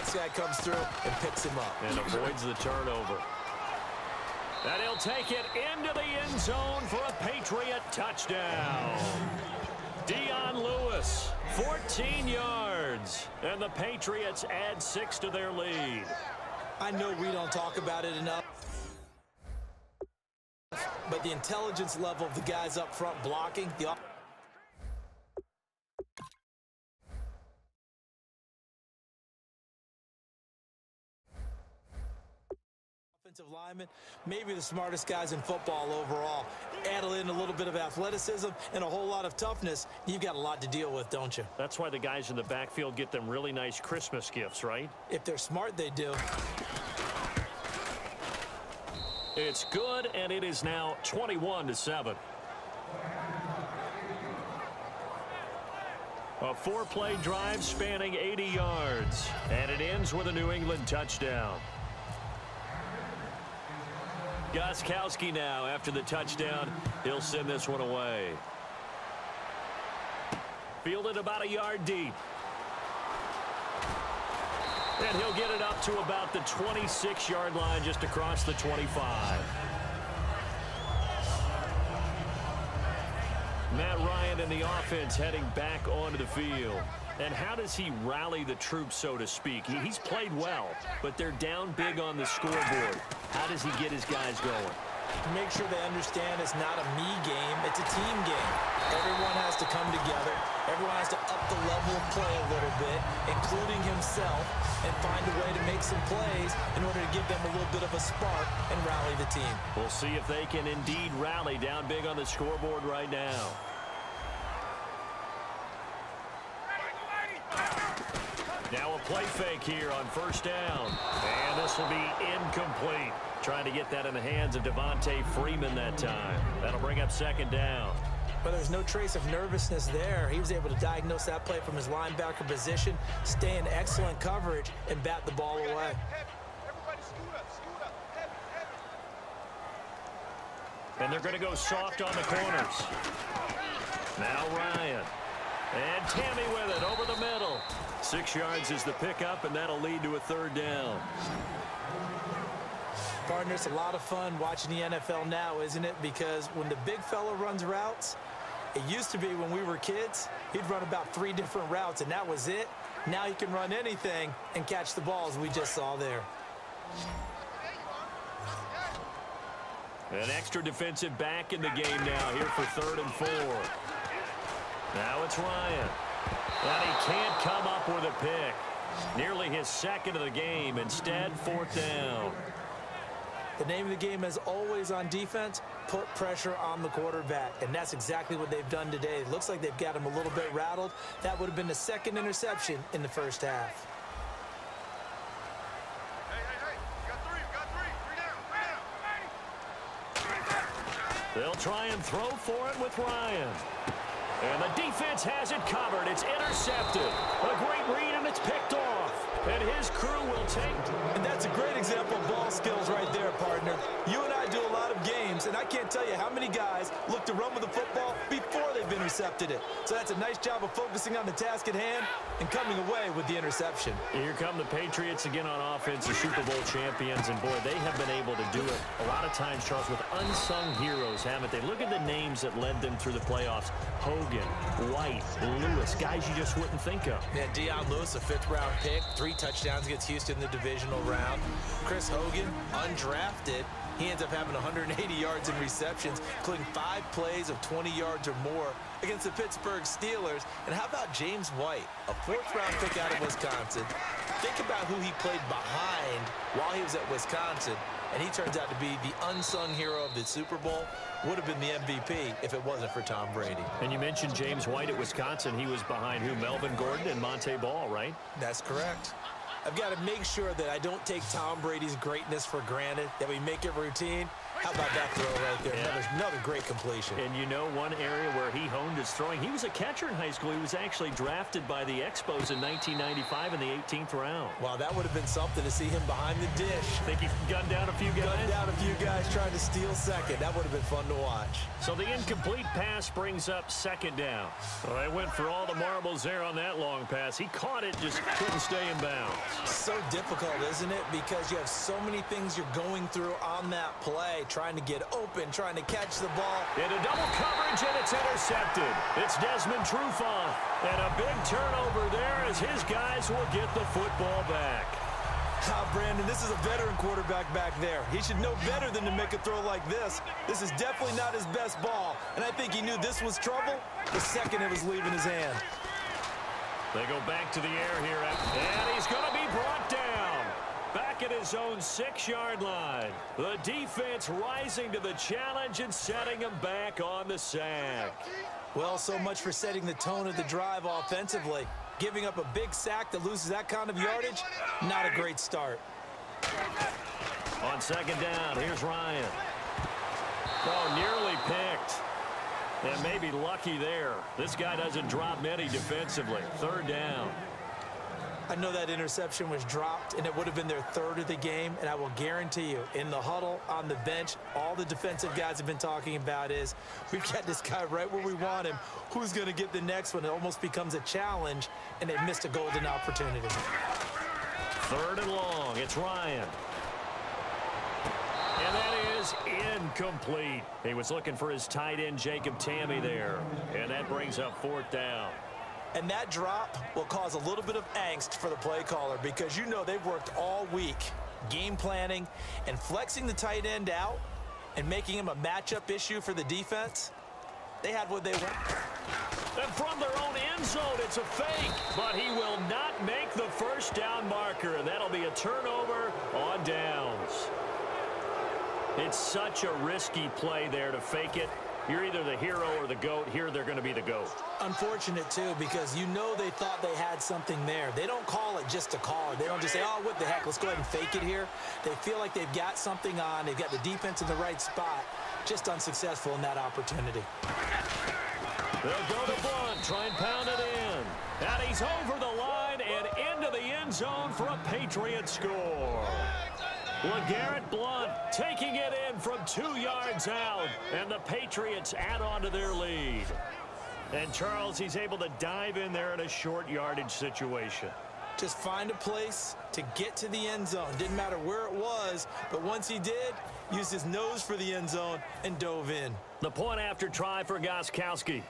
next guy comes through and picks him up. And avoids the turnover. And he'll take it into the end zone for a Patriot touchdown. Dion Lewis, 14 yards. And the Patriots add 6 to their lead. I know we don't talk about it enough, but the intelligence level of the guys up front blocking, the offensive linemen, maybe the smartest guys in football overall. Add in a little bit of athleticism and a whole lot of toughness, you've got a lot to deal with, don't you? That's why the guys in the backfield get them really nice Christmas gifts, right? If they're smart, they do. It's good, and it is now 21-7. A 4-play drive spanning 80 yards, and it ends with a New England touchdown. Gostkowski now, after the touchdown, he'll send this one away. Fielded about a yard deep. And he'll get it up to about the 26-yard line, just across the 25. Matt Ryan and the offense heading back onto the field. And how does he rally the troops, so to speak? He's played well, but they're down big on the scoreboard. How does he get his guys going? To make sure they understand it's not a me game, it's a team game. Everyone has to come together. Everyone has to up the level of play a little bit, including himself, and find a way to make some plays in order to give them a little bit of a spark and rally the team. We'll see if they can indeed rally down big on the scoreboard right now. Now a play fake here on first down. And this will be incomplete. Trying to get that in the hands of Devontae Freeman that time. That'll bring up second down. But there's no trace of nervousness there. He was able to diagnose that play from his linebacker position, stay in excellent coverage, and bat the ball away. And they're going to go soft on the corners. Now Ryan. And Tammy with it over the middle. 6 yards is the pickup, and that'll lead to a third down. Partner, it's a lot of fun watching the NFL now, isn't it? Because when the big fella runs routes, it used to be when we were kids, he'd run about 3 different routes, and that was it. Now he can run anything and catch the balls we just saw there. An extra defensive back in the game now here for 3rd and 4. Now it's Ryan. And he can't come up with a pick. Nearly his second of the game. Instead, 4th down. The name of the game is always on defense, put pressure on the quarterback. And that's exactly what they've done today. It looks like they've got him a little bit rattled. That would have been the 2nd interception in the first half. They'll try and throw for it with Ryan. And the defense has it covered. It's intercepted. A great read, and it's picked off. And his crew will take. And that's a great example of ball skills right there, partner. You and I do a lot of games, and I can't tell you how many guys look to run with the football before they've intercepted it. So that's a nice job of focusing on the task at hand and coming away with the interception. Here come the Patriots again on offense, the Super Bowl champions. And, boy, they have been able to do it a lot of times, Charles, with unsung heroes, haven't they? Look at the names that led them through the playoffs. Hogan, White, Lewis, guys you just wouldn't think of. Yeah, Dion Lewis, a 5th-round pick, 3 touchdowns against Houston in the divisional round. Chris Hogan, undrafted. He ends up having 180 yards in receptions, including 5 plays of 20 yards or more against the Pittsburgh Steelers. And how about James White, a 4th-round pick out of Wisconsin? Think about who he played behind while he was at Wisconsin, and he turns out to be the unsung hero of the Super Bowl. Would have been the MVP if it wasn't for Tom Brady. And you mentioned James White at Wisconsin. He was behind who? Melvin Gordon and Monte Ball, right? That's correct. I've got to make sure that I don't take Tom Brady's greatness for granted, that we make it routine. How about that throw right there? Yeah. Another great completion. And you know one area where he honed his throwing? He was a catcher in high school. He was actually drafted by the Expos in 1995 in the 18th round. Wow, that would have been something to see him behind the dish. Think he gunned down a few guys? Gunned down a few guys trying to steal second. That would have been fun to watch. So the incomplete pass brings up second down. Well, they went for all the marbles there on that long pass. He caught it, just couldn't stay in bounds. So difficult, isn't it? Because you have so many things you're going through on that play, trying to get open, trying to catch the ball. Into double coverage, and it's intercepted. It's Desmond Trufant. And a big turnover there as his guys will get the football back. Brandon, this is a veteran quarterback back there. He should know better than to make a throw like this. This is definitely not his best ball, and I think he knew this was trouble the second it was leaving his hand. They go back to the air here, and he's going to be brought down. Back at his own 6-yard line. The defense rising to the challenge and setting him back on the sack. Well, so much for setting the tone of the drive offensively. Giving up a big sack that loses that kind of yardage, not a great start. On second down, here's Ryan. Oh, nearly picked. And maybe lucky there. This guy doesn't drop many defensively. Third down. I know that interception was dropped, and it would have been their third of the game, and I will guarantee you, in the huddle, on the bench, all the defensive guys have been talking about is, we've got this guy right where we want him. Who's going to get the next one? It almost becomes a challenge, and they've missed a golden opportunity. Third and long. It's Ryan. And that is incomplete. He was looking for his tight end, Jacob Tamme, there. And that brings up fourth down. And that drop will cause a little bit of angst for the play caller because you know they've worked all week game planning and flexing the tight end out and making him a matchup issue for the defense. They had what they want. And from their own end zone, it's a fake. But he will not make the first down marker. And that'll be a turnover on downs. It's such a risky play there to fake it. You're either the hero or the GOAT. Here they're going to be the GOAT. Unfortunate, too, because you know they thought they had something there. They don't call it just to call it. They don't just say, oh, what the heck, let's go ahead and fake it here. They feel like they've got something on. They've got the defense in the right spot. Just unsuccessful in that opportunity. They'll go to Blunt, try and pound it in. And he's over the line and into the end zone for a Patriot score. LeGarrette Blunt taking it in from 2 yards out, and the Patriots add on to their lead. And Charles, he's able to dive in there in a short yardage situation. Just find a place to get to the end zone. Didn't matter where it was, but once he did, used his nose for the end zone and dove in. The point after try for Gostkowski.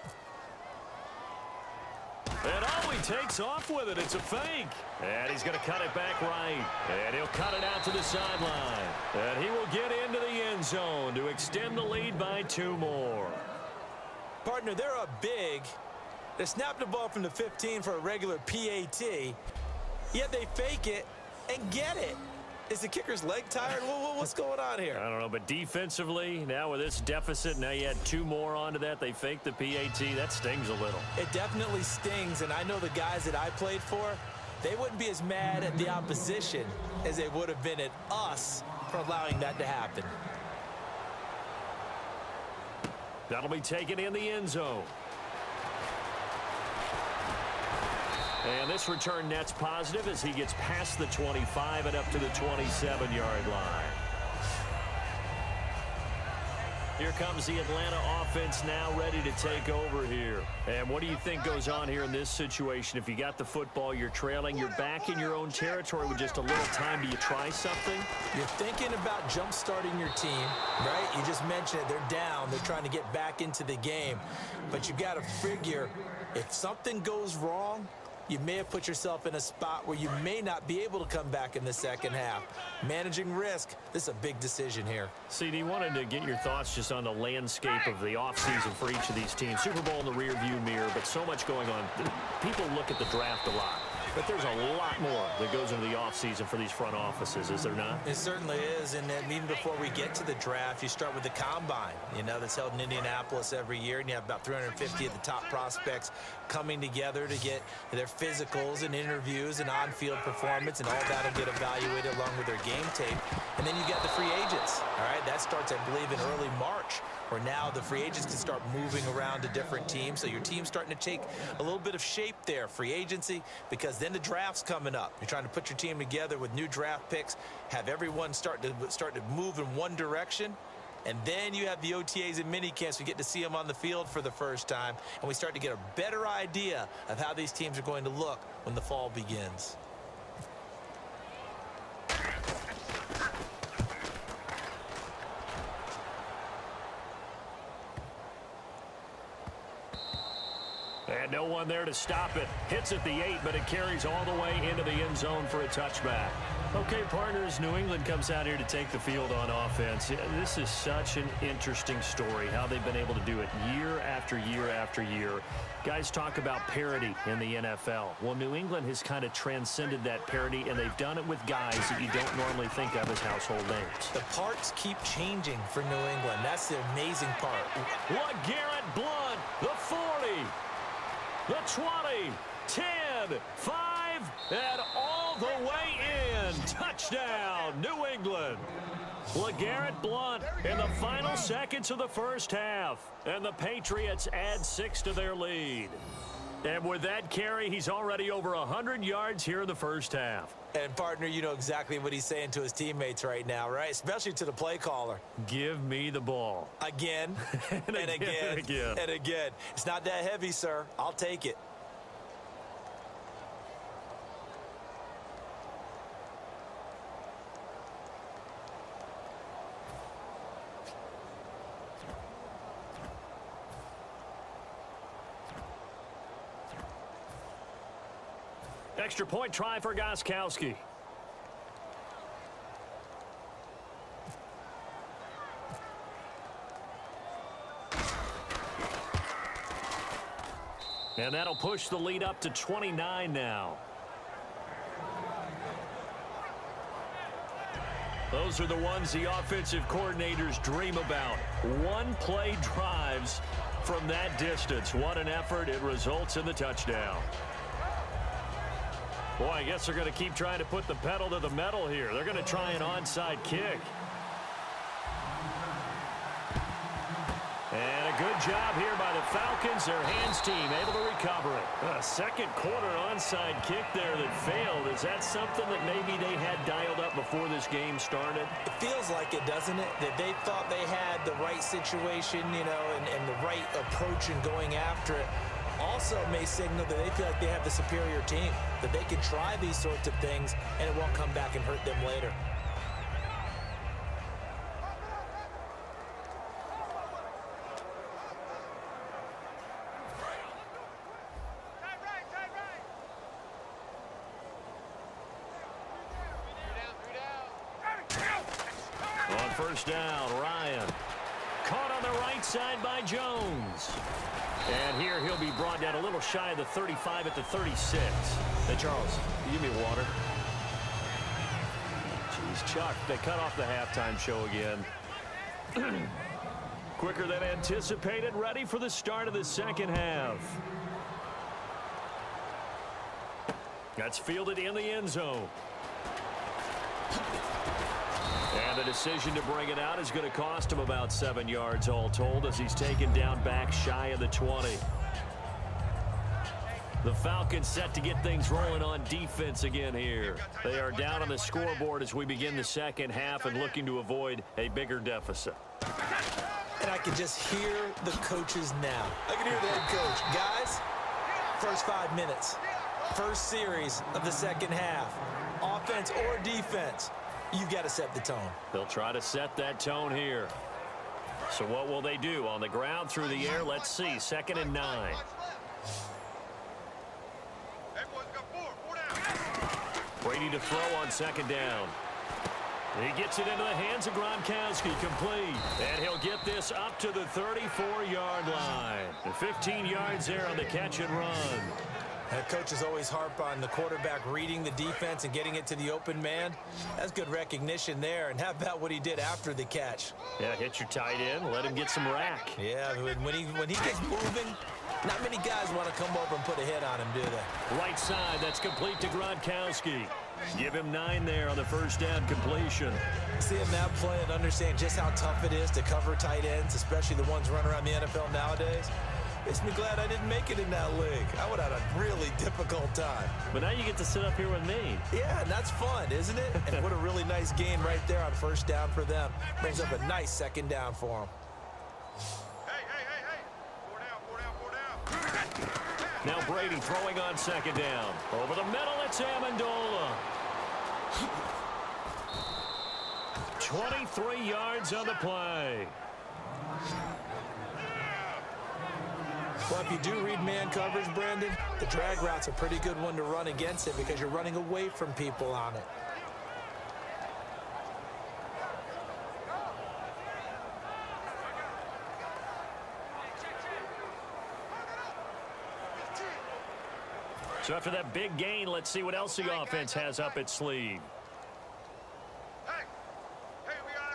And oh, he takes off with it. It's a fake. And he's going to cut it back right. And he'll cut it out to the sideline. And he will get into the end zone to extend the lead by 2 more. Partner, they're up big. They snapped the ball from the 15 for a regular PAT, yet they fake it and get it. Is the kicker's leg tired? What's going on here? I don't know, but defensively, now with this deficit, now you add 2 more onto that. They fake the PAT. That stings a little. It definitely stings, and I know the guys that I played for, they wouldn't be as mad at the opposition as they would have been at us for allowing that to happen. That'll be taken in the end zone. And this return net's positive as he gets past the 25 and up to the 27-yard line. Here comes the Atlanta offense now ready to take over here. And what do you think goes on here in this situation? If you got the football, you're trailing, you're back in your own territory with just a little time. Do you try something? You're thinking about jump-starting your team, right? You just mentioned it. They're down. They're trying to get back into the game. But you got to figure if something goes wrong, you may have put yourself in a spot where you may not be able to come back in the second half. Managing risk, this is a big decision here. CD, wanted to get your thoughts just on the landscape of the offseason for each of these teams. Super Bowl in the rearview mirror, but so much going on. People look at the draft a lot. But there's a lot more that goes into the offseason for these front offices, is there not? It certainly is, and then even before we get to the draft, you start with the combine, that's held in Indianapolis every year, and you have about 350 of the top prospects coming together to get their physicals and interviews and on-field performance, and all that will get evaluated along with their game tape. And then you got the free agents, all right? That starts, I believe, in early March, where now the free agents can start moving around to different teams. So your team's starting to take a little bit of shape there, free agency, because then the draft's coming up. You're trying to put your team together with new draft picks, have everyone start to move in one direction, and then you have the OTAs and mini camps. We get to see them on the field for the first time, and we start to get a better idea of how these teams are going to look when the fall begins. And no one there to stop it. Hits at the 8, but it carries all the way into the end zone for a touchback. Okay, partners, New England comes out here to take the field on offense. This is such an interesting story, how they've been able to do it year after year after year. Guys talk about parity in the NFL. Well, New England has kind of transcended that parity, and they've done it with guys that you don't normally think of as household names. The parts keep changing for New England. That's the amazing part. LeGarrette Blount, the 40. The 20, 10, 5, and all the way in. Touchdown, New England. LeGarrette Blount in the final seconds of the first half. And the Patriots add 6 to their lead. And with that carry, he's already over 100 yards here in the first half. And, partner, you know exactly what he's saying to his teammates right now, right? Especially to the play caller. Give me the ball. Again, and again, and again. It's not that heavy, sir. I'll take it. Extra point try for Gostkowski. And that'll push the lead up to 29 now. Those are the ones the offensive coordinators dream about. One-play drives from that distance. What an effort. It results in the touchdown. Boy, I guess they're going to keep trying to put the pedal to the metal here. They're going to try an onside kick. And a good job here by the Falcons. Their hands team able to recover it. A second quarter onside kick there that failed. Is that something that maybe they had dialed up before this game started? It feels like it, doesn't it? That they thought they had the right situation, and the right approach in going after it. Also may signal that they feel like they have the superior team, that they can try these sorts of things and it won't come back and hurt them later. On first down, Ryan. Caught on the right side by Jones. And here he'll be brought down a little shy of the 35 at the 36. Hey, Charles, give me water. Jeez, Chuck, they cut off the halftime show again. Quicker than anticipated, ready for the start of the second half. That's fielded in the end zone. And the decision to bring it out is going to cost him about 7 yards all told as he's taken down back shy of the 20. The Falcons set to get things rolling on defense again here. They are down on the scoreboard as we begin the second half and looking to avoid a bigger deficit. And I can just hear the coaches now. I can hear the head coach. Guys, first 5 minutes, first series of the second half, offense or defense. You've got to set the tone. They'll try to set that tone here. So what will they do? On the ground, through the air, let's see. 2nd and 9. Brady to throw on 2nd down. He gets it into the hands of Gronkowski, complete. And he'll get this up to the 34-yard line. And 15 yards there on the catch and run. Coaches always harp on the quarterback reading the defense and getting it to the open man. That's good recognition there. And how about what he did after the catch? Yeah, hit your tight end, let him get some rack. Yeah, when he gets moving, not many guys want to come over and put a hit on him, do they? Right side, that's complete to Gronkowski. Give him 9 there on the first down completion. See him now play and understand just how tough it is to cover tight ends, especially the ones running around the NFL nowadays. Makes me glad I didn't make it in that league. I would have had a really difficult time. But now you get to sit up here with me. Yeah, and that's fun, isn't it? And what a really nice game right there on first down for them. Brings up a nice second down for them. Hey. 4 down. Now Brady throwing on second down. Over the middle, it's Amendola. 23 yards on the play. Well, if you do read man coverage, Brandon, the drag route's a pretty good one to run against it because you're running away from people on it. So after that big gain, let's see what else the offense has up its sleeve. Hey, we got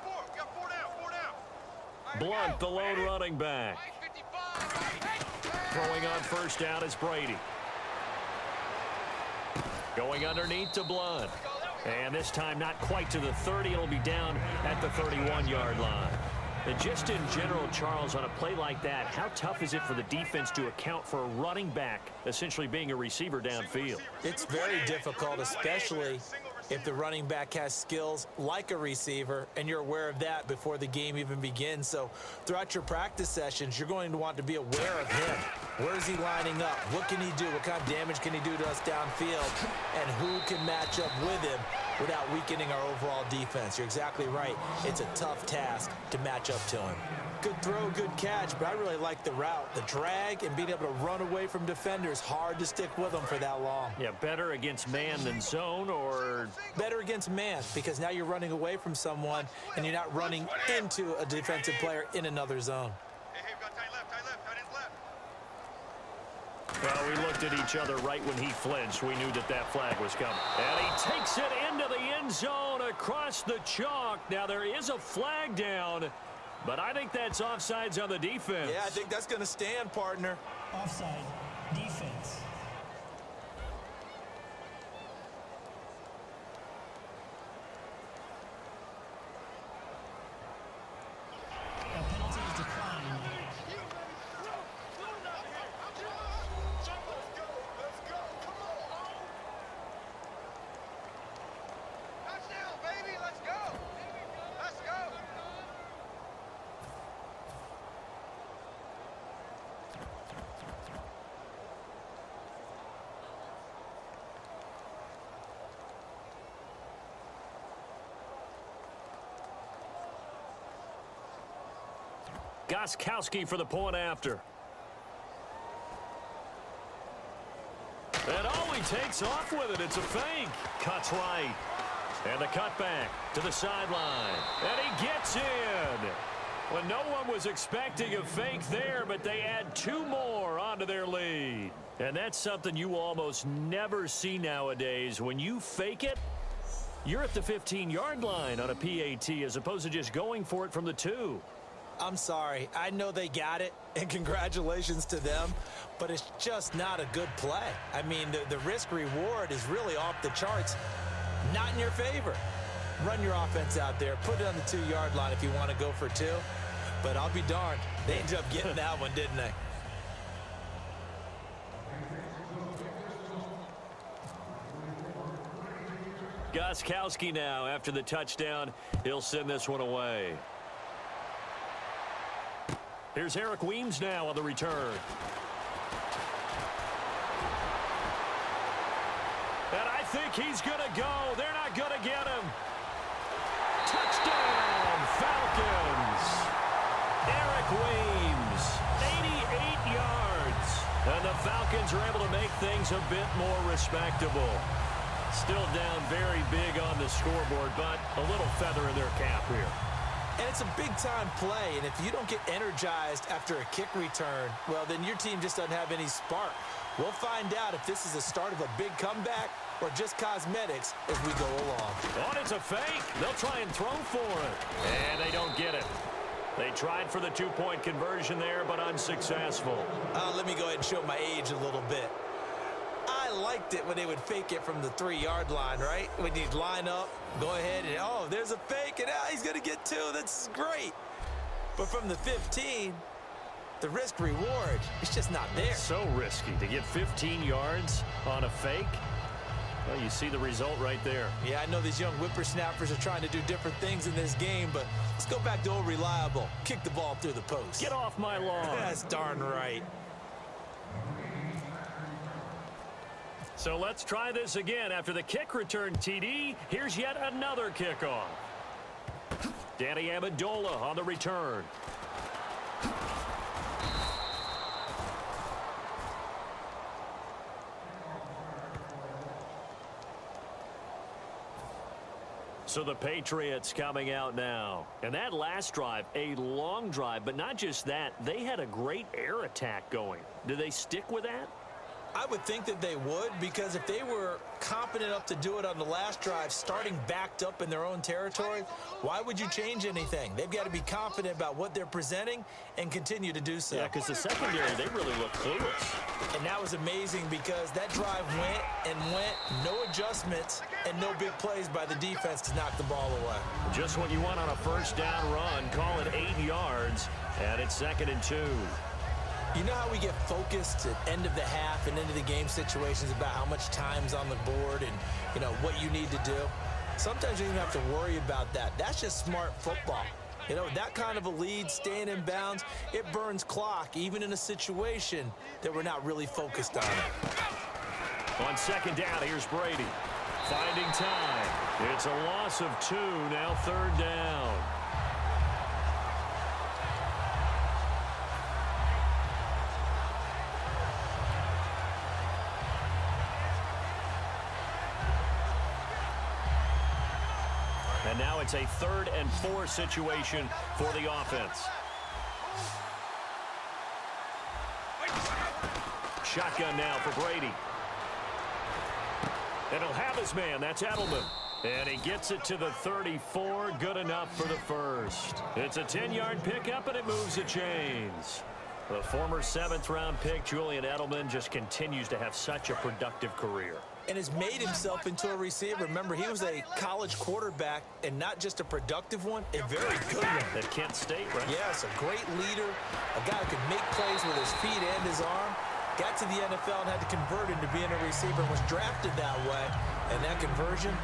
4. We got 4 down. Blunt, the lone running back. Throwing on first down is Brady. Going underneath to Blunt. And this time not quite to the 30. It'll be down at the 31-yard line. And just in general, Charles, on a play like that, how tough is it for the defense to account for a running back essentially being a receiver downfield? It's very difficult, especially if the running back has skills like a receiver, and you're aware of that before the game even begins. So throughout your practice sessions, you're going to want to be aware of him. Where is he lining up? What can he do? What kind of damage can he do to us downfield? And who can match up with him without weakening our overall defense? You're exactly right. It's a tough task to match up to him. Good throw, good catch, but I really like the route. The drag and being able to run away from defenders, hard to stick with them for that long. Yeah, better against man than zone, or better against man, because now you're running away from someone and you're not running into a defensive player in another zone. Hey, we got tight ends left. Well, we looked at each other right when he flinched. We knew that flag was coming. And he takes it into the end zone across the chalk. Now, there is a flag down, but I think that's offsides on the defense. Yeah, I think that's going to stand, partner. Offside, defense. A penalty is declined. Touchdown, baby. Let's go. Gronkowski for the point after. And he takes off with it. It's a fake. Cuts right. And the cutback to the sideline. And he gets in. Well, no one was expecting a fake there, but they add 2 more onto their lead. And that's something you almost never see nowadays. When you fake it, you're at the 15-yard line on a PAT as opposed to just going for it from the 2. I'm sorry. I know they got it, and congratulations to them, but it's just not a good play. I mean, the risk-reward is really off the charts, not in your favor. Run your offense out there. Put it on the 2-yard line if you want to go for 2, but I'll be darned. They ended up getting that one, didn't they? Gronkowski now, after the touchdown, he'll send this one away. Here's Eric Weems now on the return. And I think he's going to go. They're not going to get him. Touchdown, Falcons. Eric Weems, 88 yards. And the Falcons are able to make things a bit more respectable. Still down very big on the scoreboard, but a little feather in their cap here. And it's a big-time play, and if you don't get energized after a kick return, well, then your team just doesn't have any spark. We'll find out if this is the start of a big comeback or just cosmetics as we go along. Oh, it's a fake. They'll try and throw for it. And they don't get it. They tried for the two-point conversion there, but unsuccessful. Let me go ahead and show my age a little bit. I liked it when they would fake it from the 3-yard line, right? When you'd line up, go ahead, and, oh, there's a fake, and he's going to get 2. That's great. But from the 15, the risk-reward, it's just not there. It's so risky to get 15 yards on a fake. Well, you see the result right there. Yeah, I know these young whippersnappers are trying to do different things in this game, but let's go back to old reliable. Kick the ball through the post. Get off my lawn. That's darn right. So let's try this again. After the kick return TD, here's yet another kickoff. Danny Amendola on the return. So the Patriots coming out now. And that last drive, a long drive, but not just that, they had a great air attack going. Do they stick with that? I would think that they would, because if they were confident enough to do it on the last drive, starting backed up in their own territory, why would you change anything? They've got to be confident about what they're presenting and continue to do so. Yeah, because the secondary, they really look clueless. And that was amazing because that drive went and went, no adjustments and no big plays by the defense to knock the ball away. Just what you want on a first down run. Call it 8 yards, and it's 2nd and 2. You know how we get focused at end of the half and into the game situations about how much time's on the board and, you know, what you need to do? Sometimes you don't have to worry about that. That's just smart football. You know, that kind of a lead, staying in bounds, it burns clock, even in a situation that we're not really focused on it. On 2nd down, here's Brady. Finding time. It's a loss of 2, now 3rd down. And now it's a 3rd and 4 situation for the offense. Shotgun now for Brady. And he'll have his man. That's Edelman. And he gets it to the 34. Good enough for the first. It's a 10-yard pickup, and it moves the chains. The former 7th-round pick, Julian Edelman, just continues to have such a productive career. And has made himself into a receiver. Remember, he was a college quarterback, and not just a productive one, a very good one. At Kent State, right? Yes, a great leader, a guy who could make plays with his feet and his arm. Got to the NFL and had to convert into being a receiver and was drafted that way. And that conversion,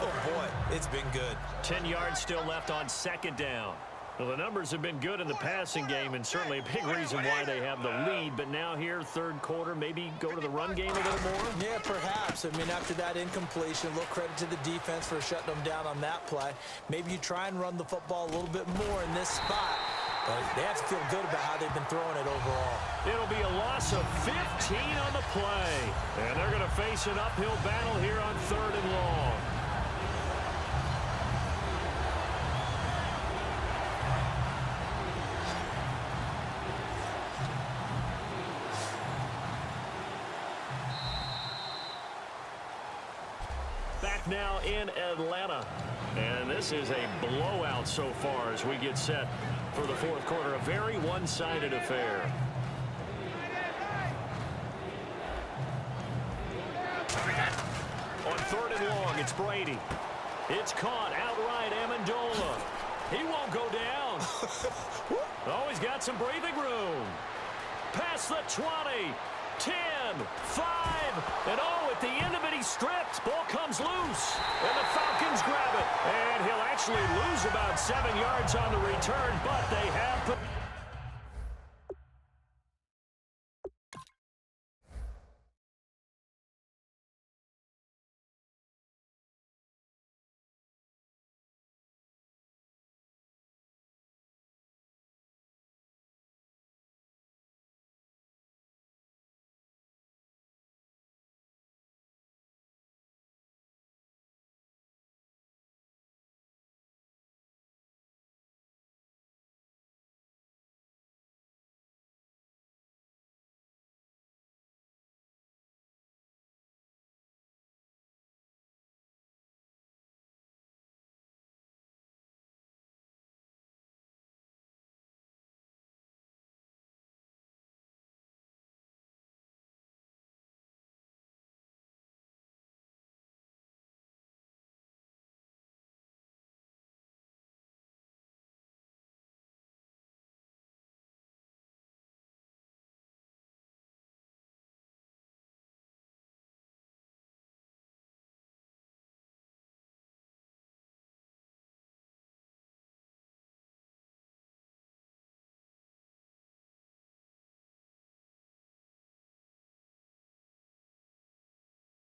oh boy, it's been good. 10 yards still left on 2nd down. Well, the numbers have been good in the passing game, and certainly a big reason why they have the lead. But now here, 3rd quarter, maybe go to the run game a little more? Yeah, perhaps. I mean, after that incompletion, a little credit to the defense for shutting them down on that play. Maybe you try and run the football a little bit more in this spot. But they have to feel good about how they've been throwing it overall. It'll be a loss of 15 on the play. And they're going to face an uphill battle here on 3rd and long. Back now in Atlanta. And this is a blowout so far as we get set for the 4th quarter. A very one-sided affair. On 3rd and long, it's Brady. It's caught outright, Amendola. He won't go down. Oh, he's got some breathing room. Past the 20. 10, 5, and oh, at the end of it, he stripped. Ball comes loose, and the Falcons grab it. And he'll actually lose about 7 yards on the return, but they have...